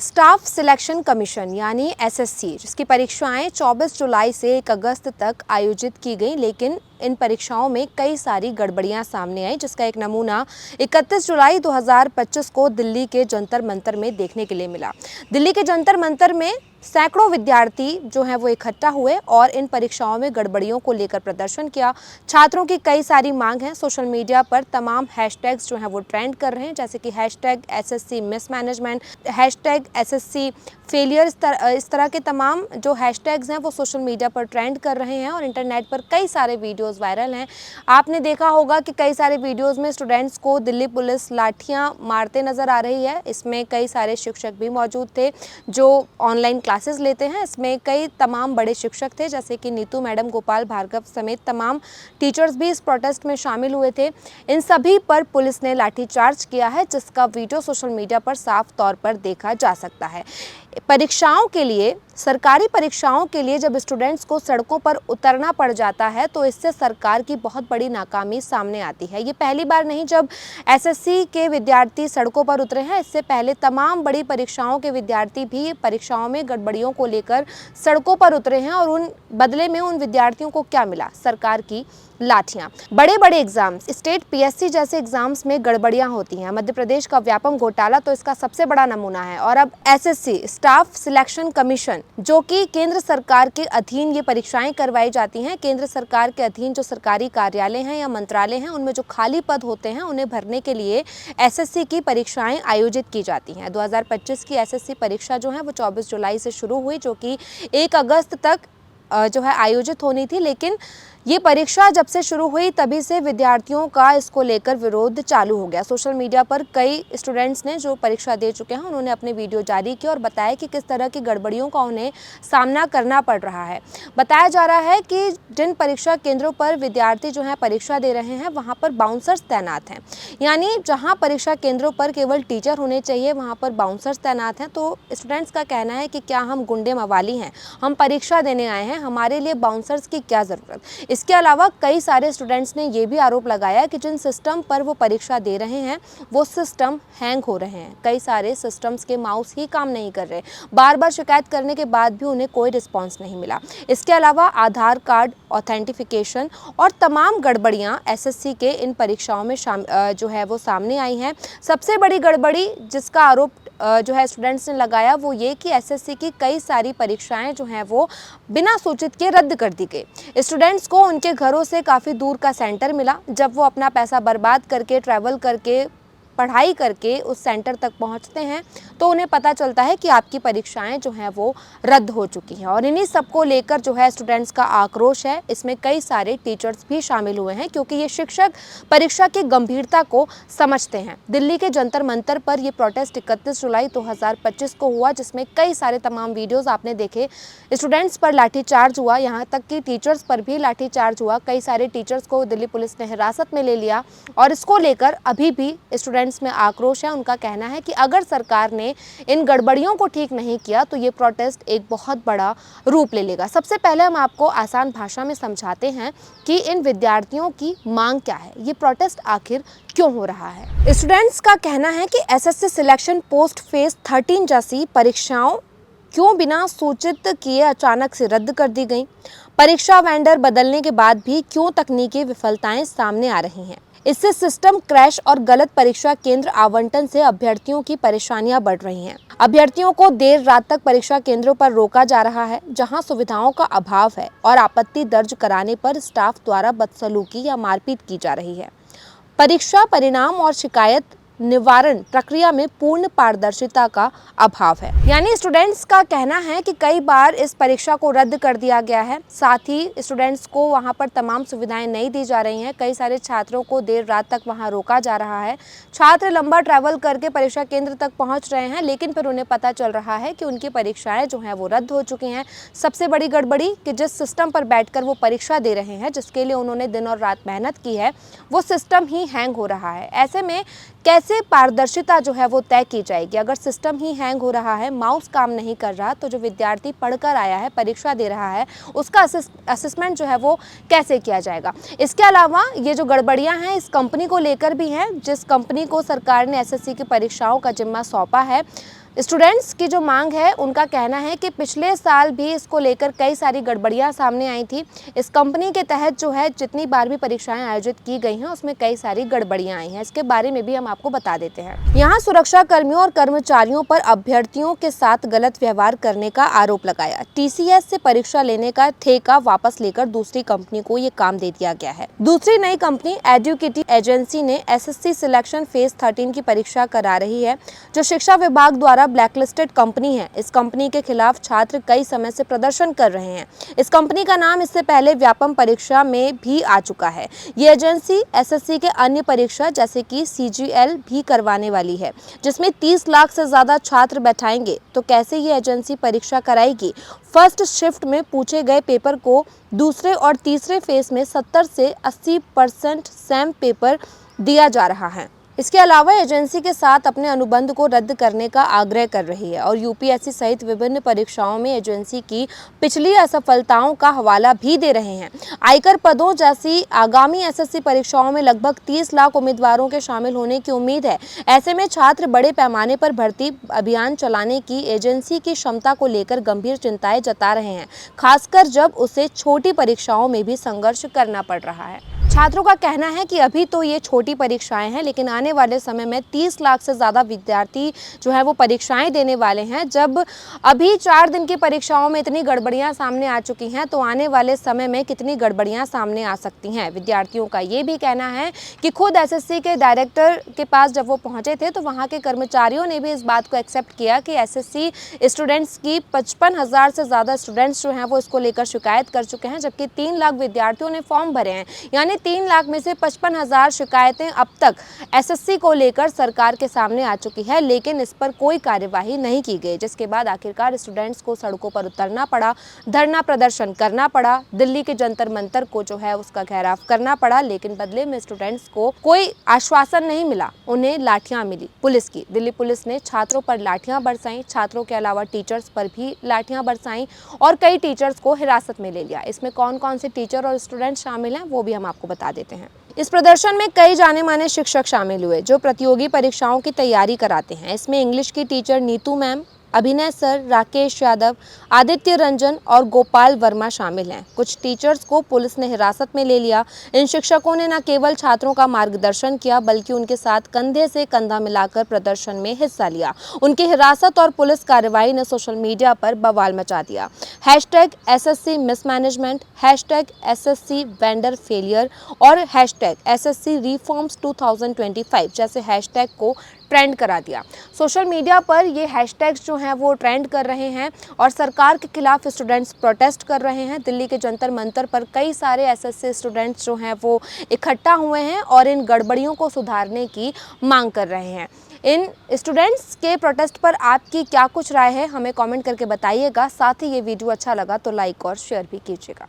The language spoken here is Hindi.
स्टाफ सिलेक्शन कमीशन यानी एसएससी जिसकी परीक्षाएं 24 जुलाई से 1 अगस्त तक आयोजित की गई, लेकिन इन परीक्षाओं में कई सारी गड़बड़ियां सामने आई, जिसका एक नमूना 31 जुलाई 2025 को दिल्ली के जंतर मंतर में देखने के लिए मिला। दिल्ली के जंतर मंतर में सैकड़ों विद्यार्थी जो हैं वो इकट्ठा हुए और इन परीक्षाओं में गड़बड़ियों को लेकर प्रदर्शन किया। छात्रों की कई सारी मांग हैं। सोशल मीडिया पर तमाम हैशटैग्स जो हैं वो ट्रेंड कर रहे हैं, जैसे कि hashtag SSC mismanagement, hashtag SSC failure. इस तरह के तमाम जो हैशटैग्स हैं वो सोशल मीडिया पर ट्रेंड कर रहे हैं और इंटरनेट पर कई सारे वीडियोस वायरल हैं। आपने देखा होगा कि कई सारे वीडियोस में स्टूडेंट्स को दिल्ली पुलिस लाठियां मारते नजर आ रही है। इसमें कई सारे शिक्षक भी मौजूद थे जो ऑनलाइन क्लासेस लेते हैं। इसमें कई तमाम बड़े शिक्षक थे, जैसे कि नीतू मैडम, गोपाल भार्गव समेत तमाम टीचर्स भी इस प्रोटेस्ट में शामिल हुए थे। इन सभी पर पुलिस ने लाठीचार्ज किया है, जिसका वीडियो सोशल मीडिया पर साफ तौर पर देखा जा सकता है। परीक्षाओं के लिए, सरकारी परीक्षाओं के लिए जब स्टूडेंट्स को सड़कों पर उतरना पड़ जाता है तो इससे सरकार की बहुत बड़ी नाकामी सामने आती है। ये पहली बार नहीं जब एसएससी के विद्यार्थी सड़कों पर उतरे हैं। इससे पहले तमाम बड़ी परीक्षाओं के विद्यार्थी भी परीक्षाओं में गड़बड़ियों को लेकर सड़कों पर उतरे हैं और उन बदले में उन विद्यार्थियों को क्या मिला? सरकार की लाठियां। बड़े बड़े एग्जाम्स, स्टेट पीएससी जैसे एग्जाम्स में गड़बड़ियां होती हैं। मध्य प्रदेश का व्यापम घोटाला तो इसका सबसे बड़ा नमूना है। और अब एसएससी स्टाफ सिलेक्शन कमीशन, जो कि केंद्र सरकार के अधीन ये परीक्षाएं करवाई जाती हैं। केंद्र सरकार के अधीन जो सरकारी कार्यालय हैं या मंत्रालय हैं, उनमें जो खाली पद होते हैं उन्हें भरने के लिए एसएससी की परीक्षाएं आयोजित की जाती हैं। 2025 की एसएससी परीक्षा जो है वो 24 जुलाई से शुरू हुई, जो कि 1 अगस्त तक जो है आयोजित होनी थी। लेकिन ये परीक्षा जब से शुरू हुई तभी से विद्यार्थियों का इसको लेकर विरोध चालू हो गया। सोशल मीडिया पर कई स्टूडेंट्स ने जो परीक्षा दे चुके हैं उन्होंने अपने वीडियो जारी किए और बताया कि किस तरह की गड़बड़ियों का उन्हें सामना करना पड़ रहा है। बताया जा रहा है कि जिन परीक्षा केंद्रों पर विद्यार्थी जो है परीक्षा दे रहे हैं वहाँ पर बाउंसर्स तैनात हैं, यानी जहाँ परीक्षा केंद्रों पर केवल टीचर होने चाहिए वहाँ पर बाउंसर्स तैनात हैं। तो स्टूडेंट्स का कहना है कि क्या हम गुंडे मवाली हैं, हम परीक्षा देने आए हैं, हमारे लिए बाउंसर्स की क्या ज़रूरत। इसके अलावा कई सारे स्टूडेंट्स ने यह भी आरोप लगाया कि जिन सिस्टम पर वो परीक्षा दे रहे हैं वो सिस्टम हैंग हो रहे हैं। कई सारे सिस्टम्स के माउस ही काम नहीं कर रहे। बार बार शिकायत करने के बाद भी उन्हें कोई रिस्पांस नहीं मिला। इसके अलावा आधार कार्ड ऑथेंटिफिकेशन और तमाम गड़बड़ियां एसएससी के इन परीक्षाओं में जो है वो सामने आई हैं। सबसे बड़ी गड़बड़ी जिसका आरोप जो है स्टूडेंट्स ने लगाया वो ये कि एसएससी की कई सारी परीक्षाएं जो हैं वो बिना सूचित के रद्द कर दी गई। स्टूडेंट्स को उनके घरों से काफ़ी दूर का सेंटर मिला। जब वो अपना पैसा बर्बाद करके, ट्रैवल करके, पढ़ाई करके उस सेंटर तक पहुंचते हैं तो उन्हें पता चलता है कि आपकी परीक्षाएं जो हैं वो रद्द हो चुकी हैं। और इन्हीं सबको लेकर जो है स्टूडेंट्स का आक्रोश है। इसमें कई सारे टीचर्स भी शामिल हुए हैं, क्योंकि ये शिक्षक परीक्षा की गंभीरता को समझते हैं। दिल्ली के जंतर मंतर पर यह प्रोटेस्ट 31 जुलाई 2025 को हुआ, जिसमें कई सारे तमाम वीडियोज़ आपने देखे। स्टूडेंट्स पर लाठीचार्ज हुआ, यहाँ तक कि टीचर्स पर भी लाठीचार्ज हुआ। कई सारे टीचर्स को दिल्ली पुलिस ने हिरासत में ले लिया और इसको लेकर अभी भी स्टूडेंट्स में आक्रोश है। उनका कहना है कि अगर सरकार ने इन गड़बड़ियों को ठीक नहीं किया तो ये प्रोटेस्ट एक बहुत बड़ा रूप ले लेगा। सबसे पहले हम आपको आसान भाषा में समझाते हैं कि इन विद्यार्थियों की मांग क्या है, ये प्रोटेस्ट आखिर क्यों हो रहा है। स्टूडेंट्स का कहना है कि एसएससी सिलेक्शन पोस्ट फेज 13 जैसी परीक्षाओं क्यों बिना सूचित किए अचानक से रद्द कर दी गई। परीक्षा वेंडर बदलने के बाद भी क्यों तकनीकी विफलताएं सामने आ रही हैं। इससे सिस्टम क्रैश और गलत परीक्षा केंद्र आवंटन से अभ्यर्थियों की परेशानियां बढ़ रही हैं। अभ्यर्थियों को देर रात तक परीक्षा केंद्रों पर रोका जा रहा है, जहां सुविधाओं का अभाव है और आपत्ति दर्ज कराने पर स्टाफ द्वारा बदसलूकी या मारपीट की जा रही है। परीक्षा परिणाम और शिकायत निवारण प्रक्रिया में पूर्ण पारदर्शिता का अभाव है। यानी स्टूडेंट्स का कहना है कि कई बार इस परीक्षा को रद्द कर दिया गया है। साथ ही स्टूडेंट्स को वहां पर तमाम सुविधाएं नहीं दी जा रही हैं। कई सारे छात्रों को देर रात तक वहां रोका जा रहा है। छात्र लंबा ट्रैवल करके परीक्षा केंद्र तक पहुंच रहे हैं, लेकिन फिर उन्हें पता चल रहा है कि उनकी परीक्षाएं जो हैं वो रद्द हो चुकी हैं। सबसे बड़ी गड़बड़ी कि जिस सिस्टम पर बैठकर वो परीक्षा दे रहे हैं, जिसके लिए उन्होंने दिन और रात मेहनत की है, वो सिस्टम ही हैंग हो रहा है। ऐसे में कैसे पारदर्शिता जो है वो तय की जाएगी? अगर सिस्टम ही हैंग हो रहा है, माउस काम नहीं कर रहा, तो जो विद्यार्थी पढ़कर आया है, परीक्षा दे रहा है, उसका असेसमेंट जो है वो कैसे किया जाएगा? इसके अलावा ये जो गड़बड़ियां हैं इस कंपनी को लेकर भी हैं, जिस कंपनी को सरकार ने एसएससी की परीक्षाओं का जिम्मा सौंपा है। स्टूडेंट्स की जो मांग है, उनका कहना है कि पिछले साल भी इसको लेकर कई सारी गड़बड़ियां सामने आई थी। इस कंपनी के तहत जो है जितनी बार भी परीक्षाएं आयोजित की गई हैं उसमें कई सारी गड़बड़ियां आई हैं। इसके बारे में भी हम आपको बता देते हैं। यहां सुरक्षा कर्मियों और कर्मचारियों पर अभ्यर्थियों के साथ गलत व्यवहार करने का आरोप लगाया। TCS से परीक्षा लेने का ठेका वापस लेकर दूसरी कंपनी को ये काम दे दिया गया है। दूसरी नई कंपनी एडुकेटी एजेंसी ने SSC सिलेक्शन फेज 13 की परीक्षा करा रही है, जो शिक्षा विभाग द्वारा ब्लैकलिस्टेड कंपनी है। इस कंपनी के खिलाफ छात्र कई समय से प्रदर्शन कर रहे हैं। इस कंपनी का नाम इससे पहले व्यापम परीक्षा में भी आ चुका है। ये एजेंसी SSC के अन्य परीक्षा जैसे कि CGL भी करवाने वाली है, जिसमें 30 लाख से ज्यादा छात्र बैठाएंगे। तो कैसे ये एजेंसी परीक्षा कराएगी? फर्स्ट शिफ्ट में पूछे गए पेपर को दूसरे और तीसरे फेज में 70 से 80% सेम पेपर दिया जा रहा है। इसके अलावा एजेंसी के साथ अपने अनुबंध को रद्द करने का आग्रह कर रही है और UPSC सहित विभिन्न परीक्षाओं में एजेंसी की पिछली असफलताओं का हवाला भी दे रहे हैं। आयकर पदों जैसी आगामी SSC परीक्षाओं में लगभग 30 लाख उम्मीदवारों के शामिल होने की उम्मीद है। ऐसे में छात्र बड़े पैमाने पर भर्ती अभियान चलाने की एजेंसी की क्षमता को लेकर गंभीर चिंताएं जता रहे हैं, खासकर जब उसे छोटी परीक्षाओं में भी संघर्ष करना पड़ रहा है। छात्रों का कहना है कि अभी तो ये छोटी परीक्षाएं हैं, लेकिन आने वाले समय में 30 लाख से ज़्यादा विद्यार्थी जो है वो परीक्षाएं देने वाले हैं। जब अभी 4 दिन की परीक्षाओं में इतनी गड़बड़ियां सामने आ चुकी हैं, तो आने वाले समय में कितनी गड़बड़ियां सामने आ सकती हैं। विद्यार्थियों का ये भी कहना है कि खुद SSC के डायरेक्टर के पास जब वो पहुँचे थे तो वहाँ के कर्मचारियों ने भी इस बात को एक्सेप्ट किया कि SSC स्टूडेंट्स की 55,000 से ज़्यादा स्टूडेंट्स जो हैं वो इसको लेकर शिकायत कर चुके हैं, जबकि 3 लाख विद्यार्थियों ने फॉर्म भरे हैं। यानी 3 लाख में से 55,000 शिकायतें अब तक SSC को लेकर सरकार के सामने आ चुकी है, लेकिन इस पर कोई कार्यवाही नहीं की गई, जिसके बाद आखिरकार स्टूडेंट्स को सड़कों पर उतरना पड़ा, धरना प्रदर्शन करना पड़ा, दिल्ली के जंतर मंतर को जो है उसका घेराव करना पड़ा। लेकिन बदले में स्टूडेंट्स को कोई आश्वासन नहीं मिला, उन्हें लाठियां मिली पुलिस की। दिल्ली पुलिस ने छात्रों पर लाठियां बरसाई, छात्रों के अलावा टीचर्स पर भी लाठियां बरसाई और कई टीचर्स को हिरासत में ले लिया। इसमें कौन कौन से टीचर और स्टूडेंट शामिल हैं वो भी हम आपको बता देते हैं। इस प्रदर्शन में कई जाने माने शिक्षक शामिल हुए जो प्रतियोगी परीक्षाओं की तैयारी कराते हैं। इसमें इंग्लिश की टीचर नीतू मैम, अभिनय सर, राकेश यादव, आदित्य रंजन और गोपाल वर्मा शामिल हैं। कुछ टीचर्स को पुलिस ने हिरासत में ले लिया। इन शिक्षकों ने न केवल छात्रों का मार्गदर्शन किया, बल्कि उनके साथ कंधे से कंधा मिलाकर प्रदर्शन में हिस्सा लिया। उनकी हिरासत और पुलिस कार्रवाई ने सोशल मीडिया पर बवाल मचा दिया। #SSC mismanagement, #SSC vendor failure और #SSC रिफॉर्म्स 2025 जैसे हैशटैग को ट्रेंड करा दिया। सोशल मीडिया पर ये हैशटैग्स जो हैं वो ट्रेंड कर रहे हैं और सरकार के खिलाफ स्टूडेंट्स प्रोटेस्ट कर रहे हैं। दिल्ली के जंतर मंतर पर कई सारे SSC स्टूडेंट्स जो हैं वो इकट्ठा हुए हैं और इन गड़बड़ियों को सुधारने की मांग कर रहे हैं। इन स्टूडेंट्स के प्रोटेस्ट पर आपकी क्या कुछ राय है, हमें कमेंट करके बताइएगा। साथ ही ये वीडियो अच्छा लगा तो लाइक और शेयर भी कीजिएगा।